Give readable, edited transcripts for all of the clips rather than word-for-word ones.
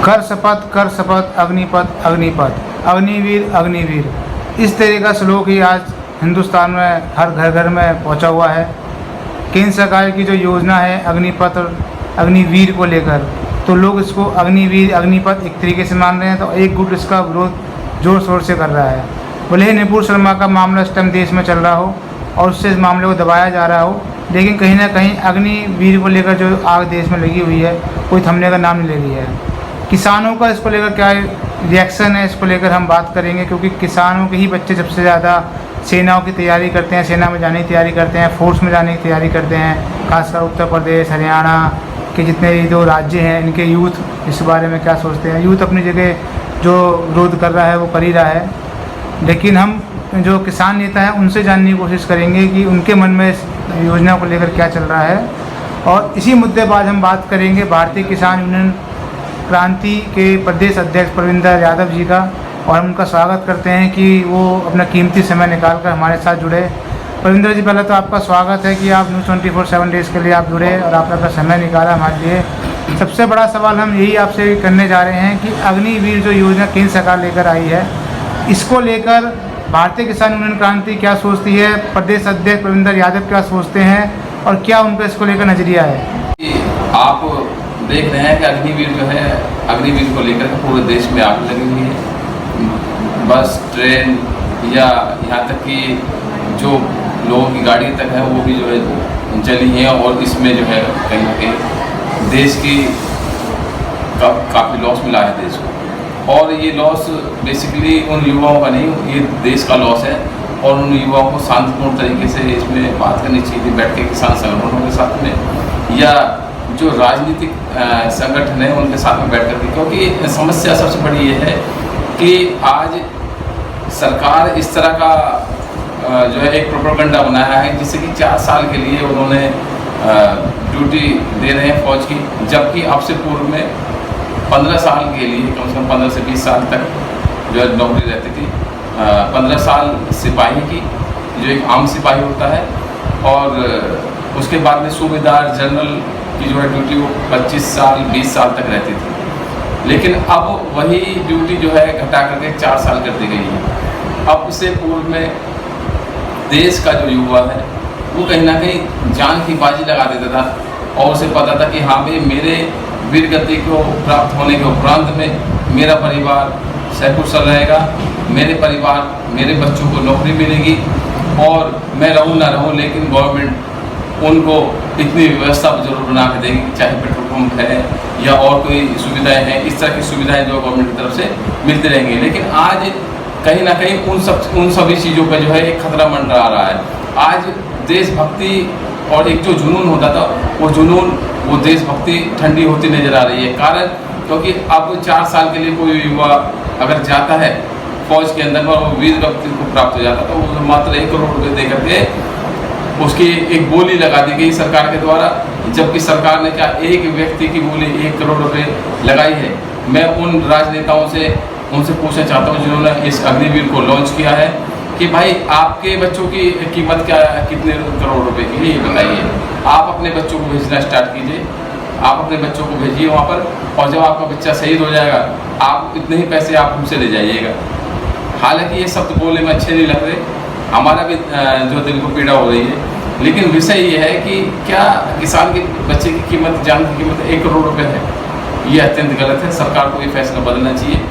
कर शपथ अग्निपथ अग्निपथ अग्निवीर अग्निवीर, इस तरह का श्लोक ही आज हिंदुस्तान में हर घर घर में पहुंचा हुआ है। केंद्र सरकार की जो योजना है अग्निपथ और अग्निवीर को लेकर, तो लोग इसको अग्निवीर अग्निपथ एक तरीके से मान रहे हैं, तो एक गुट इसका विरोध जोर शोर से कर रहा है। भले ही नुपुर शर्मा का मामला इस टाइम देश में चल रहा हो और उससे इस मामले को दबाया जा रहा हो, लेकिन कहीं ना कहीं अग्निवीर को लेकर जो आग देश में लगी हुई है कोई थमने का नाम नहीं ले रही है। किसानों का इसको लेकर क्या रिएक्शन है, इसको लेकर हम बात करेंगे, क्योंकि किसानों के ही बच्चे सबसे ज़्यादा सेनाओं की तैयारी करते हैं, सेना में जाने की तैयारी करते हैं, फोर्स में जाने की तैयारी करते हैं। खासकर उत्तर प्रदेश, हरियाणा के जितने भी जो राज्य हैं, इनके यूथ इस बारे में क्या सोचते हैं। यूथ अपनी जगह जो विरोध कर रहा है वो कर ही रहा है, लेकिन हम जो किसान नेता हैं उनसे जानने की कोशिश करेंगे कि उनके मन में इस योजना को लेकर क्या चल रहा है। और इसी मुद्दे बाद हम बात करेंगे भारतीय किसान यूनियन क्रांति के प्रदेश अध्यक्ष प्रविंदर यादव जी का, और हम उनका स्वागत करते हैं कि वो अपना कीमती समय निकालकर हमारे साथ जुड़े। प्रविंदर जी, पहले तो आपका स्वागत है कि आप न्यूज़ 24/7 डेज़ के लिए आप जुड़े और आपने अपना समय निकाला हमारे लिए। सबसे बड़ा सवाल हम यही आपसे करने जा रहे हैं कि अग्निवीर जो योजना केंद्र सरकार लेकर आई है, इसको लेकर भारतीय किसान यूनियन क्रांति क्या सोचती है, प्रदेश अध्यक्ष प्रविंदर यादव क्या सोचते हैं, और क्या उनका इसको लेकर नज़रिया है। आप देख रहे हैं कि अग्निवीर जो है, अग्निवीर को लेकर पूरे देश में आग लगी हुई है। बस, ट्रेन या यहाँ तक कि जो लोगों की गाड़ी तक है वो भी जो है जली है, और इसमें जो है कहीं ना कहीं देश की काफ़ी लॉस मिला है देश को। और ये लॉस बेसिकली उन युवाओं का नहीं, ये देश का लॉस है, और उन युवाओं को शांतिपूर्ण तरीके से इसमें बात करनी चाहिए थी बैठ के किसान संगठनों के साथ में, या जो राजनीतिक संगठन है उनके साथ में बैठ करके। क्योंकि समस्या सबसे बड़ी ये है कि आज सरकार इस तरह का जो है एक प्रोपेगेंडा बनाया है, जिससे कि 4 साल के लिए उन्होंने ड्यूटी दे रहे हैं फौज की, जबकि अब से पूर्व में 15 साल के लिए कम से कम 15 से 20 साल तक जो है नौकरी रहती थी। 15 साल सिपाही की, जो एक आम सिपाही होता है, और उसके बाद में सूबेदार जनरल की जो है ड्यूटी वो 25 साल 20 साल तक रहती थी। लेकिन अब वही ड्यूटी जो है घटा करके 4 साल कर दी गई है। अब इससे पूर्व में देश का जो युवा है वो कहीं ना कहीं जान की बाजी लगा देता था, और उसे पता था कि हाँ भाई, मेरे वीर गति को प्राप्त होने के उपरांत में मेरा परिवार सकुशल रहेगा, मेरे परिवार मेरे बच्चों को नौकरी मिलेगी, और मैं रहूँ ना रहूँ लेकिन गवर्नमेंट उनको इतनी व्यवस्था जरूर बना के देगी, चाहे पेट्रोल पंप है या और कोई सुविधाएं हैं, इस तरह की सुविधाएं जो गवर्नमेंट की तरफ से मिलती रहेंगी। लेकिन आज कहीं ना कहीं उन सभी चीज़ों पर जो है एक खतरा मंडरा रहा है। आज देशभक्ति और एक जो जुनून होता था, वो जुनून, वो देशभक्ति ठंडी होती नजर आ रही है। कारण क्योंकि अब 4 साल के लिए कोई युवा अगर जाता है फौज के अंदर और वो वीर गति को प्राप्त हो जाता, तो वो मात्र 1 करोड़ रुपये दे करके उसकी एक बोली लगा दी गई सरकार के द्वारा, जबकि सरकार ने क्या एक व्यक्ति की बोली 1 करोड़ रुपये लगाई है। मैं उन राजनेताओं से उनसे पूछना चाहता हूँ जिन्होंने इस अग्निवीर को लॉन्च किया है, कि भाई आपके बच्चों की कीमत क्या, कितने करोड़ रुपए की है ये बताइए। आप अपने बच्चों को भेजना स्टार्ट कीजिए, आप अपने बच्चों को भेजिए वहाँ पर, और जब आपका बच्चा शहीद हो जाएगा आप इतने ही पैसे आप हमसे ले जाइएगा। हालांकि ये शब्द बोलने में अच्छे नहीं लग रहे, हमारा भी जो दिल को पीड़ा हो रही है, लेकिन विषय ये है कि क्या किसान के बच्चे की कीमत, जान की कीमत 1 करोड़ रुपये है? ये अत्यंत गलत है। सरकार को ये फैसला बदलना चाहिए।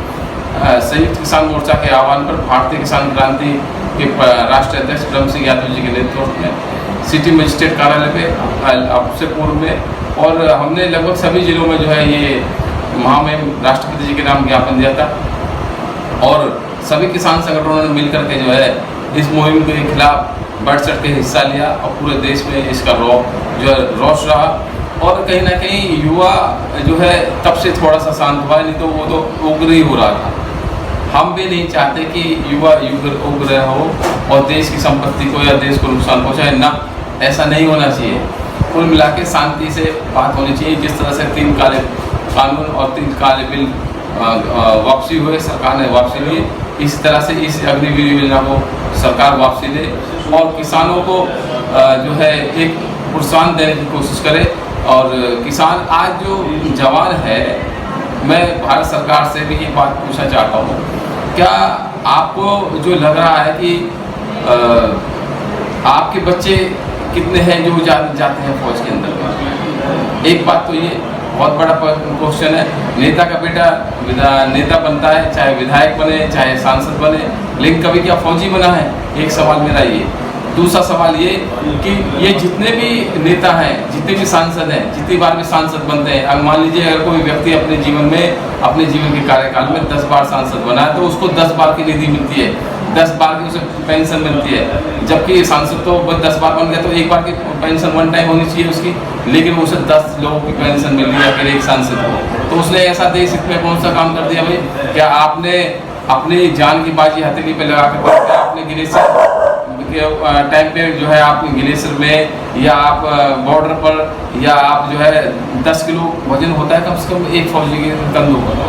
संयुक्त किसान मोर्चा के आह्वान पर भारतीय किसान क्रांति के राष्ट्रीय अध्यक्ष ब्रह्म सिंह यादव जी के नेतृत्व में सिटी मजिस्ट्रेट कार्यालय पे अब से पूर्व में, और हमने लगभग सभी जिलों में जो है ये महामहिम राष्ट्रपति जी के नाम ज्ञापन दिया था, और सभी किसान संगठनों ने मिलकर के जो है इस मुहिम के खिलाफ बढ़ चढ़ के हिस्सा लिया, और पूरे देश में इसका रोष रहा। और कहीं ना कहीं युवा जो है तब से थोड़ा सा शांत हुआ, नहीं तो वो तो उग्र ही हो रहा था। हम भी नहीं चाहते कि युवा उग्र हो और देश की संपत्ति को या देश को नुकसान पहुँचाए, ना, ऐसा नहीं होना चाहिए। कुल मिला के शांति से बात होनी चाहिए। जिस तरह से 3 काले कानून और 3 काले बिल वापसी हुए, सरकार ने वापसी ली, इस तरह से इस अग्निवीर योजना को सरकार वापसी ले और किसानों को जो है एक प्रोत्साहन देने की कोशिश करे। और किसान आज जो जवान है मैं भारत सरकार से भी ये बात पूछना चाहता हूँ, क्या आपको जो लग रहा है कि आपके बच्चे कितने हैं जो जाते हैं फौज के अंदर में? एक बात तो ये बहुत बड़ा क्वेश्चन है। नेता का बेटा नेता बनता है, चाहे विधायक बने चाहे सांसद बने, लेकिन कभी क्या फौजी बना है? एक सवाल मेरा ये। दूसरा सवाल ये कि ये जितने भी नेता हैं, जितने भी सांसद हैं, जितनी बार भी सांसद बनते हैं, अब मान लीजिए अगर कोई व्यक्ति अपने जीवन के कार्यकाल में 10 बार सांसद बना है तो उसको 10 बार की निधि मिलती है, 10 बार की उसे पेंशन मिलती है। जबकि सांसद तो 10 बार बन गया तो एक बार की पेंशन वन टाइम होनी चाहिए उसकी, लेकिन उसे 10 लोगों की पेंशन मिल रही है फिर एक सांसद को। तो उसने ऐसा देश हित में कौन सा काम कर दिया भाई? क्या आपने अपनी जान की बाजी हथेली पे लगा कर आपने ग्लेशियर टाइम पे जो है आप ग्लेशियर में या आप बॉर्डर पर या आप जो है 10 किलो वजन होता है कम से कम एक फौजी के कंधों पर,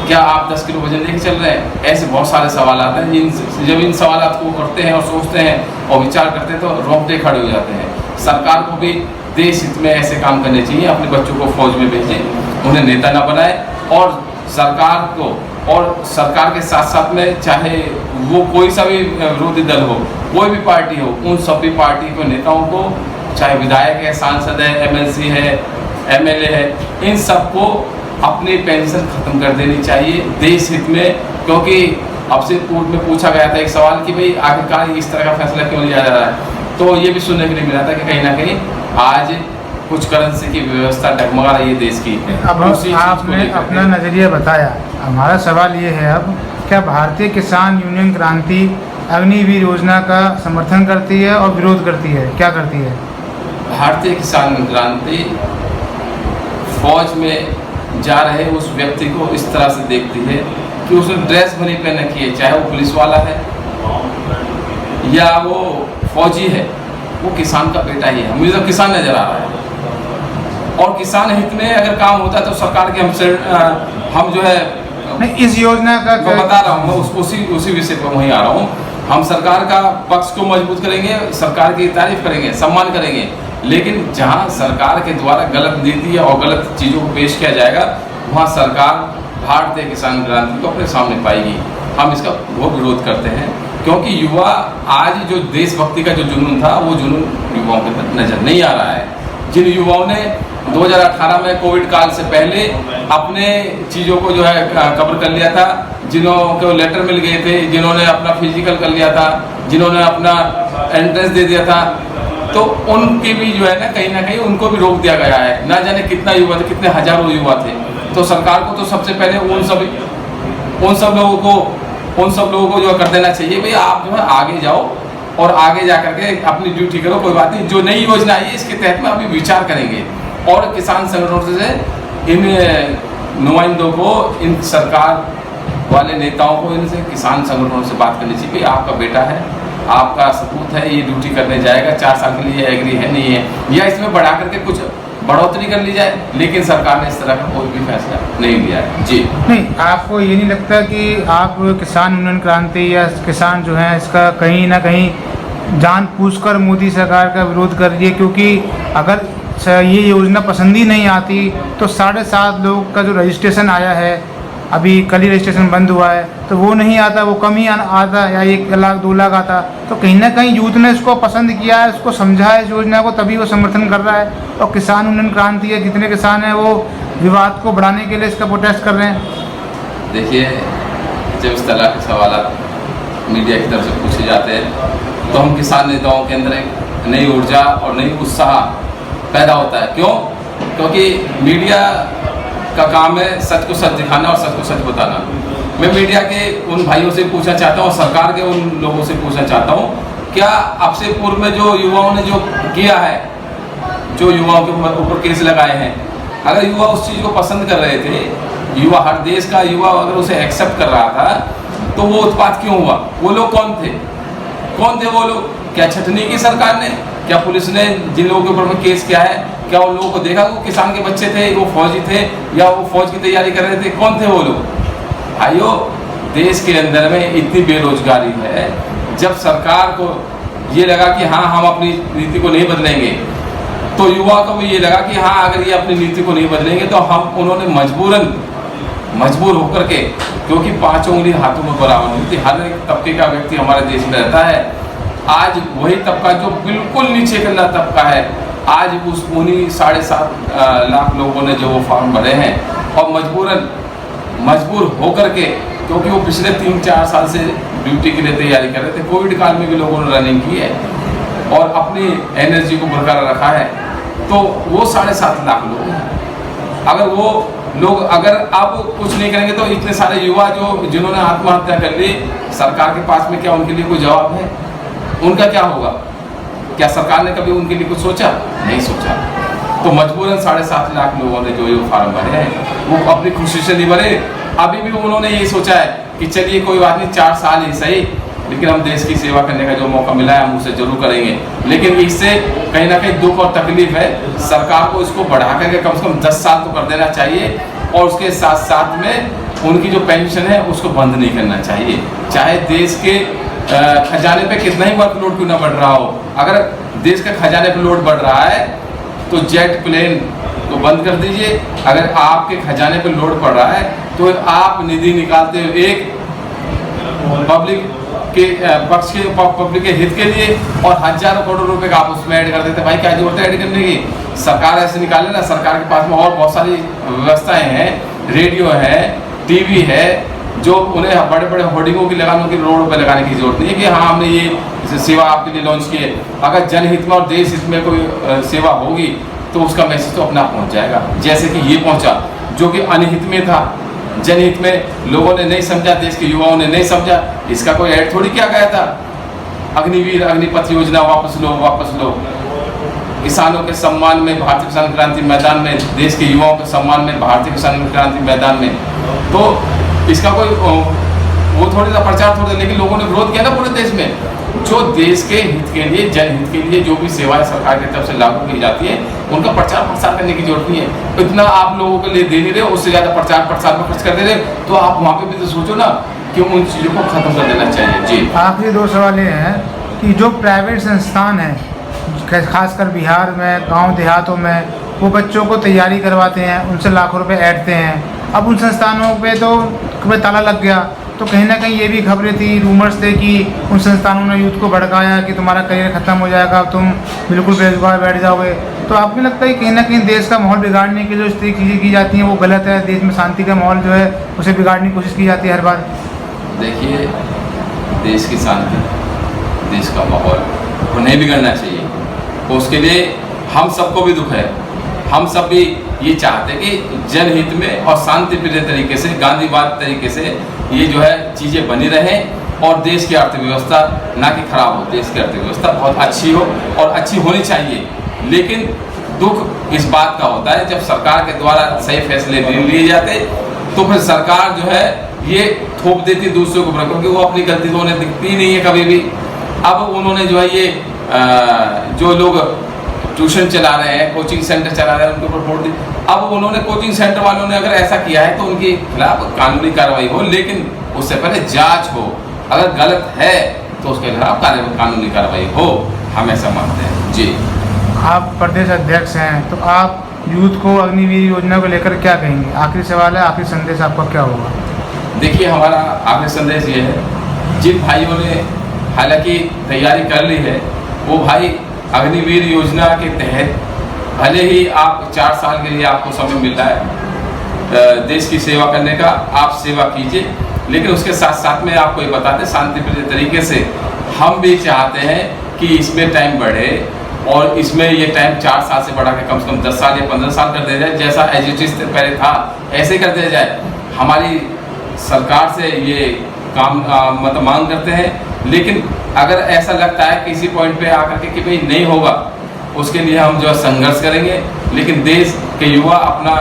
क्या आप 10 किलो वजन लेके चल रहे हैं? ऐसे बहुत सारे सवाल आते हैं। जब इन सवाल को करते हैं और सोचते हैं और विचार करते हैं तो रोंगटे खड़े हो जाते हैं। सरकार को भी देश हित में ऐसे काम करने चाहिए, अपने बच्चों को फौज में भेजें, उन्हें नेता ना बनाए। और सरकार को और सरकार के साथ साथ में चाहे वो कोई सा भी विरोधी दल हो, कोई भी पार्टी हो, उन सभी पार्टी के नेताओं को, चाहे विधायक है, सांसद है, एमएलसी है, एमएलए है, इन सबको अपनी पेंशन खत्म कर देनी चाहिए देश हित में। क्योंकि अब से पूर्व में पूछा गया था एक सवाल कि भाई आखिरकार इस तरह का फैसला क्यों लिया जा रहा है, तो ये भी सुनने के लिए मिला था कि कहीं ना कहीं आज कुछ करेंसी की व्यवस्था डगमगा रही है देश की। अब आपने अपना नज़रिया बताया, हमारा सवाल ये है अब, क्या भारतीय किसान यूनियन क्रांति अग्निवीर योजना का समर्थन करती है और विरोध करती है? क्या करती है? भारतीय किसान क्रांति फौज में जा रहे उस व्यक्ति को इस तरह से देखती है कि उसने ड्रेस भली पहन रखी है, चाहे वो पुलिस वाला है या वो फौजी है, वो किसान का बेटा ही है, मुझे तो किसान नजर आ रहा है। और किसान हित में अगर काम होता है तो सरकार के हम जो है नहीं, इस योजना का मैं बता रहा हूँ, मैं उसी विषय पर वहीं आ रहा हूँ। हम सरकार का पक्ष को मजबूत करेंगे, सरकार की तारीफ करेंगे, सम्मान करेंगे, लेकिन जहाँ सरकार के द्वारा गलत नीति और गलत चीज़ों को पेश किया जाएगा वहाँ सरकार भारतीय किसान क्रांति को अपने सामने पाएगी। हम इसका बहुत विरोध करते हैं क्योंकि युवा आज जो देशभक्ति का जो जुनून था वो जुनून युवाओं के अंदर नजर नहीं आ रहा है। जिन युवाओं ने 2018 में कोविड काल से पहले अपने चीज़ों को जो है कवर कर लिया था, जिन्हों को लेटर मिल गए थे, जिन्होंने अपना फिजिकल कर लिया था, जिन्होंने अपना एंट्रेंस दे दिया था, तो उनके भी जो है ना कहीं उनको भी रोक दिया गया है। ना जाने कितना युवा थे, कितने हजारों युवा थे। तो सरकार को तो सबसे पहले उन सब लोगों को जो कर देना चाहिए, भाई आप जो है आगे जाओ और आगे जा करके अपनी ड्यूटी करो, कोई बात नहीं। जो नई योजना आई है इसके तहत में अभी विचार करेंगे और किसान संगठनों से इन नुमाइंदों को, इन सरकार वाले नेताओं को, इनसे किसान संगठनों से बात करनी चाहिए। आपका बेटा है, आपका सपूत है, ये ड्यूटी करने जाएगा, 4 साल के लिए एग्री है नहीं है, या इसमें बढ़ा करके कुछ बढ़ोतरी कर ली जाए, लेकिन सरकार ने इस तरह का कोई भी फैसला नहीं लिया है। जी नहीं, आपको ये नहीं लगता कि आप किसान यूनियन क्रांति या किसान जो है इसका कहीं ना कहीं जानबूझकर मोदी सरकार का विरोध कर रही है? क्योंकि अगर ये योजना पसंद ही नहीं आती तो 7.5 लोग का जो रजिस्ट्रेशन आया है, अभी कल ही रजिस्ट्रेशन बंद हुआ है, तो वो नहीं आता, वो कम ही आता, या 1 लाख 2 लाख आता, तो कहीं ना कहीं यूथ ने इसको पसंद किया है, उसको समझा है इस योजना को, तभी वो समर्थन कर रहा है। और किसान यूनियन क्रांति है, जितने किसान हैं वो विवाद को बढ़ाने के लिए इसका प्रोटेस्ट कर रहे हैं। देखिए, जब इस तरह के सवाल मीडिया की तरफ से पूछे जाते हैं तो हम किसान नेताओं के अंदर एक नई ऊर्जा और नई उत्साह पैदा होता है। क्यों? क्योंकि मीडिया का काम है सच को सच दिखाना और सच को सच बताना। मैं मीडिया के उन भाइयों से पूछना चाहता हूँ, सरकार के उन लोगों से पूछना चाहता हूँ, क्या अब से पूर्व में जो युवाओं ने जो किया है, जो युवाओं के ऊपर केस लगाए हैं, अगर युवा उस चीज़ को पसंद कर रहे थे, युवा, हर देश का युवा अगर उसे एक्सेप्ट कर रहा था, तो वो उत्पात क्यों हुआ? वो लोग कौन थे वो लोग? क्या छटनी की सरकार ने, क्या पुलिस ने जिन लोगों के ऊपर में केस किया है, क्या उन लोगों को देखा वो किसान के बच्चे थे, वो फौजी थे, या वो फौज की तैयारी कर रहे थे? कौन थे वो लोग? भाइयों, देश के अंदर में इतनी बेरोजगारी है, जब सरकार को ये लगा कि हाँ हम अपनी नीति को नहीं बदलेंगे, तो युवा को भी ये लगा कि हाँ अगर ये अपनी नीति को नहीं बदलेंगे तो हम, उन्होंने मजबूर होकर के, क्योंकि पांचों उंगली हाथों में बराबर नहीं होती, हर एक तबके का व्यक्ति हमारे देश में रहता है। आज वही तबका जो बिल्कुल नीचे का तबका है, आज उस उन्हीं 7.5 लाख लोगों ने जो वो फॉर्म भरे हैं और मजबूर होकर के, क्योंकि वो पिछले 3-4 साल से ड्यूटी के लिए तैयारी कर रहे थे, कोविड काल में भी लोगों ने रनिंग की है और अपनी एनर्जी को बरकरार रखा है, तो वो 7.5 लाख लोग हैं। अगर वो लोग अगर अब कुछ नहीं करेंगे तो इतने सारे युवा जिन्होंने आत्महत्या कर ली, सरकार के पास में क्या उनके लिए कोई जवाब है? उनका क्या होगा? क्या सरकार ने कभी उनके लिए कुछ सोचा? नहीं सोचा। तो मजबूरन 7.5 लाख लोगों ने जो फार्म भरे हैं वो अपनी खुशी से नहीं भरे। अभी भी उन्होंने ये सोचा है कि चलिए कोई बात नहीं, 4 साल ही सही, लेकिन हम देश की सेवा करने का जो मौका मिला है हम उसे जरूर करेंगे। लेकिन इससे कहीं ना कहीं दुख और तकलीफ है, सरकार को इसको बढ़ा करके कम से कम 10 साल तो कर देना चाहिए और उसके साथ साथ में उनकी जो पेंशन है उसको बंद नहीं करना चाहिए। चाहे देश के खजाने पे कितना ही वर्कलोड क्यों ना बढ़ रहा हो, अगर देश के खजाने पे लोड बढ़ रहा है तो जेट प्लेन को बंद कर दीजिए। अगर आपके खजाने पे लोड पड़ रहा है तो आप निधि निकालते हुए एक पब्लिक के पक्ष के पब्लिक के हित के लिए और हजारों करोड़ रुपए का आप उसमें ऐड कर देते, भाई क्या जरूरत है ऐड करने की? सरकार ऐसे निकाले ना, सरकार के पास में और बहुत सारी व्यवस्थाएं हैं, रेडियो है, टीवी है, जो उन्हें बड़े बड़े होर्डिंगों की लगाने की रोड पे लगाने की जरूरत नहीं है कि हाँ हमने ये सेवा आपके लिए लॉन्च की है। अगर जनहित में और देश हित में कोई सेवा होगी तो उसका मैसेज तो अपना पहुंच जाएगा, जैसे कि ये पहुंचा जो कि अनहित में था, जनहित में लोगों ने नहीं समझा, देश के युवाओं ने नहीं समझा, इसका कोई ऐड थोड़ी किया गया था। अग्निवीर अग्निपथ योजना वापस लो, किसानों के सम्मान में भारतीय किसान क्रांति मैदान में, देश के युवाओं के सम्मान में भारतीय किसान क्रांति मैदान में, तो इसका कोई वो थोड़ी सा प्रचार थोड़ा, लेकिन लोगों ने विरोध किया ना पूरे देश में। जो देश के हित के लिए, जनहित के लिए जो भी सेवाएं सरकार की तरफ से लागू की जाती है उनका प्रचार प्रसार करने की जरूरत नहीं है। इतना आप लोगों के लिए दे नहीं रहे, उससे ज़्यादा प्रचार प्रसार में खर्च कर दे रहे, तो आप वहाँ पे भी तो सोचो ना कि उन चीज़ों को खत्म कर देना चाहिए। जी, आखिरी 2 सवाल ये हैं कि जो प्राइवेट संस्थान हैं खासकर बिहार में गांव देहातों में, वो बच्चों को तैयारी करवाते हैं, उनसे लाखों रुपए ऐंठते हैं। अब उन संस्थानों पे तो कभी ताला लग गया, तो कहीं ना कहीं ये भी खबरें थी, रूमर्स थे कि उन संस्थानों ने यूथ को भड़काया कि तुम्हारा करियर ख़त्म हो जाएगा, तुम बिल्कुल बेरोजगार बैठ जाओगे। तो आपको लगता है कहीं ना कहीं देश का माहौल बिगाड़ने की जो इस तरह की चीज़ें की जाती हैं वो गलत है? देश में शांति का माहौल जो है उसे बिगाड़ने की कोशिश की जाती है हर बार। देखिए, देश की शांति, देश का माहौल को नहीं बिगड़ना चाहिए, तो उसके लिए हम सबको भी दुख है। हम सब भी ये चाहते हैं कि जनहित में और शांति प्रिय तरीके से, गांधीवाद तरीके से ये जो है चीज़ें बनी रहें और देश की अर्थव्यवस्था ना कि खराब हो, देश की अर्थव्यवस्था बहुत अच्छी हो और अच्छी होनी चाहिए। लेकिन दुख इस बात का होता है जब सरकार के द्वारा सही फैसले नहीं लिए जाते तो फिर सरकार जो है ये थोप देती दूसरों के ऊपर, क्योंकि वो अपनी गलती तो उन्हें दिखती नहीं है कभी भी। अब उन्होंने जो है ये जो लोग ट्यूशन चला रहे हैं, कोचिंग सेंटर चला रहे हैं, उनके ऊपर फोड़ दी। अब उन्होंने कोचिंग सेंटर वालों ने अगर ऐसा किया है तो उनके खिलाफ कानूनी कार्रवाई हो, लेकिन उससे पहले जांच हो। अगर गलत है तो उसके खिलाफ कानूनी कार्रवाई हो, हम ऐसा मानते हैं। जी, आप प्रदेश अध्यक्ष हैं तो आप यूथ को अग्निवीर योजना को लेकर क्या कहेंगे? आखिरी सवाल है, आखिरी संदेश आपका क्या होगा? देखिए, हमारा आखिरी संदेश ये है, जिन भाइयों ने हालांकि तैयारी कर ली है वो भाई अग्निवीर योजना के तहत भले ही आप 4 साल के लिए आपको समय मिल रहा है देश की सेवा करने का, आप सेवा कीजिए, लेकिन उसके साथ साथ में आपको ये बता दें शांतिप्रिय तरीके से हम भी चाहते हैं कि इसमें टाइम बढ़े और इसमें ये टाइम 4 साल से बढ़ा के कम 10 साल या 15 साल कर दिया जाए, जैसा एजुकेशन से पहले था ऐसे कर दिया जाए। हमारी सरकार से ये काम मतलब मांग करते हैं, लेकिन अगर ऐसा लगता है किसी पॉइंट पे आकर के कि भाई नहीं होगा, उसके लिए हम जो है संघर्ष करेंगे, लेकिन देश के युवा अपना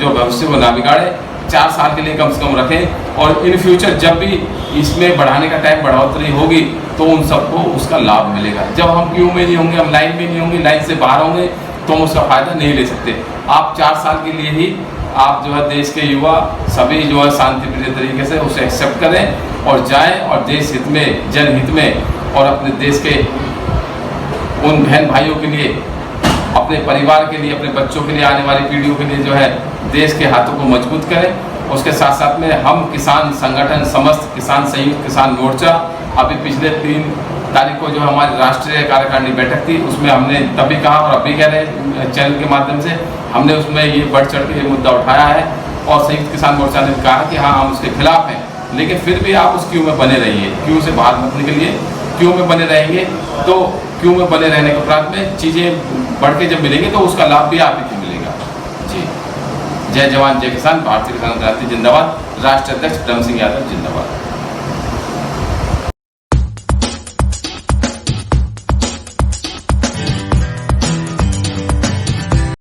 जो भविष्य को ना बिगाड़े, 4 साल के लिए कम से कम रखें और इन फ्यूचर जब भी इसमें बढ़ाने का टाइम बढ़ोतरी होगी तो उन सबको उसका लाभ मिलेगा। जब हम क्यू में नहीं होंगे, हम लाइन में नहीं होंगे, लाइन से बाहर होंगे तो हम उसका फ़ायदा नहीं ले सकते। आप 4 साल के लिए ही आप जो है देश के युवा सभी जो है शांतिप्रिय तरीके से उसे एक्सेप्ट करें और जाएं और देश हित में, जनहित में और अपने देश के उन बहन भाइयों के लिए, अपने परिवार के लिए, अपने बच्चों के लिए, आने वाली पीढ़ियों के लिए जो है देश के हाथों को मजबूत करें उसके साथ साथ में हम किसान संगठन समस्त किसान संयुक्त किसान मोर्चा अभी पिछले 3 तारीख को जो हमारी राष्ट्रीय कार्यकारिणी बैठक थी उसमें हमने तभी कहा और अभी कह रहे चैनल के माध्यम से हमने उसमें ये बढ़ चढ़ के ये मुद्दा उठाया है और संयुक्त किसान मोर्चा ने कहा कि हाँ हम उसके खिलाफ हैं, लेकिन फिर भी आप उस क्यू में बने रहिए, क्यू से बाहर मत निकलिए। क्यू में बने रहेंगे तो क्यू में बने रहने के उपरांत में चीज़ें बढ़ के जब मिलेंगी तो उसका लाभ भी आप ही को मिलेगा। जी, जय जवान जय किसान, भारतीय किसान क्रांति जिंदाबाद, राष्ट्रीय अध्यक्ष ब्रह्म सिंह यादव जिंदाबाद।